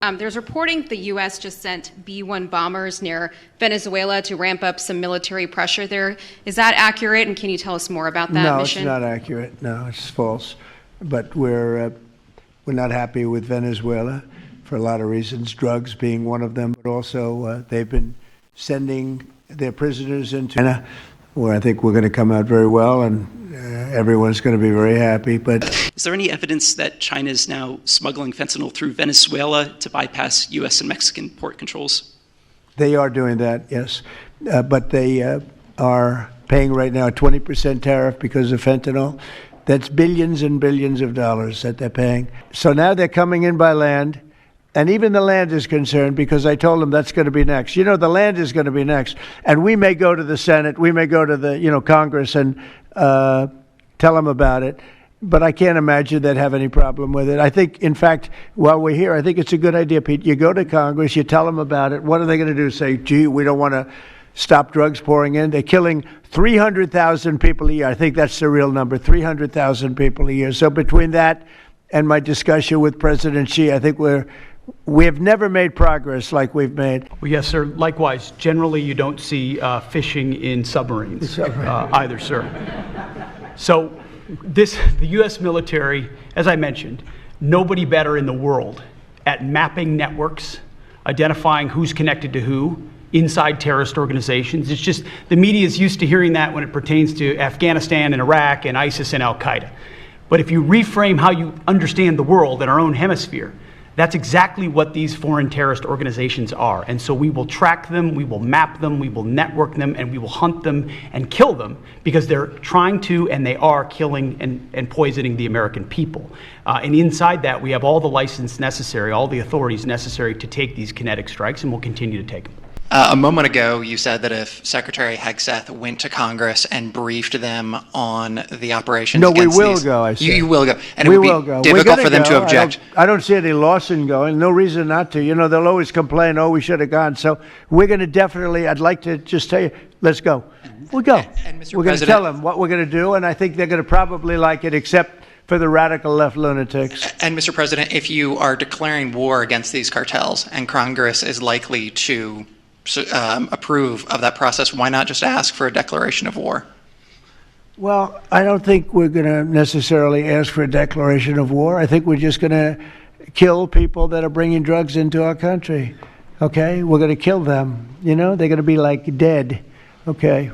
There's reporting the U.S. just sent B-1 bombers near Venezuela to ramp up some military pressure there. Is that accurate, and can you tell us more about that mission? No, it's not accurate. No, it's false. But we're not happy with Venezuela for a lot of reasons, drugs being one of them, but also they've been sending their prisoners into China, where I think we're going to come out very well, and everyone's going to be very happy. But is there any evidence that China is now smuggling fentanyl through Venezuela to bypass U.S. and Mexican port controls? They are doing that, yes. But they are paying right now a 20% tariff because of fentanyl. That's billions and billions of dollars that they're paying. So now they're coming in by land. And even the land is concerned because I told them that's going to be next. You know, the land is going to be next. And we may go to the Senate, we may go to the, Congress and tell them about it. But I can't imagine they'd have any problem with it. I think, in fact, while we're here, I think it's a good idea, Pete. You go to Congress, you tell them about it. What are they going to do? Say, gee, we don't want to stop drugs pouring in. They're killing 300,000 people a year. I think that's the real number, 300,000 people a year. So between that and my discussion with President Xi, I think we have never made progress like we've made. Well, yes, sir. Likewise, generally you don't see fishing in submarines either, sir. So the U.S. military, as I mentioned, nobody better in the world at mapping networks, identifying who's connected to who, inside terrorist organizations. It's just the media is used to hearing that when it pertains to Afghanistan and Iraq and ISIS and Al-Qaeda. But if you reframe how you understand the world in our own hemisphere, that's exactly what these foreign terrorist organizations are. And so we will track them, we will map them, we will network them, and we will hunt them and kill them because they're trying to and they are killing and poisoning the American people. And inside that, we have all the license necessary, all the authorities necessary to take these kinetic strikes, and we'll continue to take them. A moment ago, you said that if Secretary Hegseth went to Congress and briefed them on the operations against we will go, I said. You will go. And we it would will be go. difficult for them to object. I don't see any loss in going. No reason not to. They'll always complain, oh, we should have gone. So we're going to definitely, I'd like to just tell you, let's go. We'll go. And Mr. We're going to tell them what we're going to do, and I think they're going to probably like it, except for the radical left lunatics. And Mr. President, if you are declaring war against these cartels and Congress is likely to approve of that process, why not just ask for a declaration of war? Well, I don't think we're going to necessarily ask for a declaration of war. I think we're just going to kill people that are bringing drugs into our country. Okay? We're going to kill them. They're going to be like dead. Okay.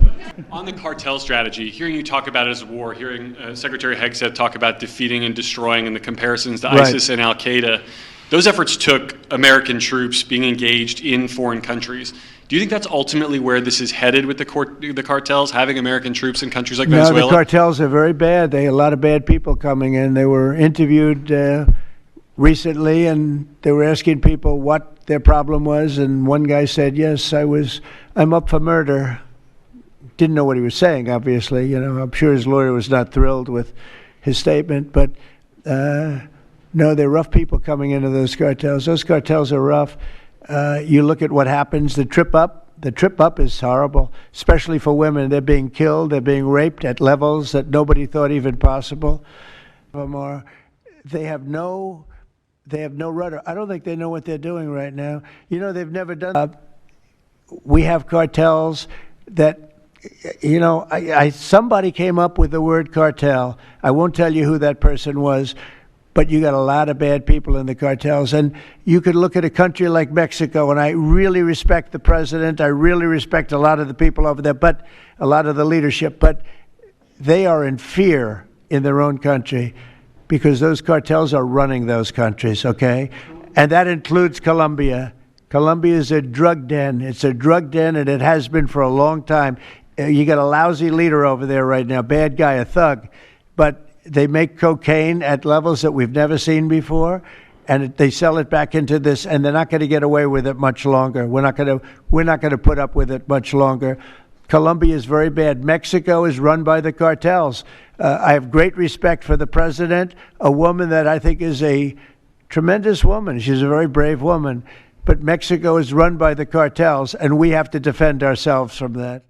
On the cartel strategy, hearing you talk about it as a war, hearing Secretary Hegseth talk about defeating and destroying and the comparisons to ISIS and Al-Qaeda, those efforts took American troops being engaged in foreign countries. Do you think that's ultimately where this is headed with the cartels, having American troops in countries like Venezuela? No, the cartels are very bad. They have a lot of bad people coming in. They were interviewed recently, and they were asking people what their problem was, and one guy said, yes, I'm up for murder. Didn't know what he was saying, obviously. I'm sure his lawyer was not thrilled with his statement, but no, they're rough people coming into those cartels. Those cartels are rough. You look at what happens, the trip up is horrible, especially for women. They're being killed, they're being raped at levels that nobody thought even possible. They have no rudder. I don't think they know what they're doing right now. They've never done we have cartels that, somebody came up with the word cartel. I won't tell you who that person was, but you got a lot of bad people in the cartels. And you could look at a country like Mexico, and I really respect the president. I really respect a lot of the people over there, but a lot of the leadership. But they are in fear in their own country because those cartels are running those countries, okay? And that includes Colombia. Colombia is a drug den. It's a drug den, and it has been for a long time. You got a lousy leader over there right now, bad guy, a thug. But they make cocaine at levels that we've never seen before, and they sell it back into this, and they're not going to get away with it much longer. We're not going to put up with it much longer. Colombia is very bad. Mexico is run by the cartels. I have great respect for the president, a woman that I think is a tremendous woman. She's a very brave woman. But Mexico is run by the cartels, and we have to defend ourselves from that.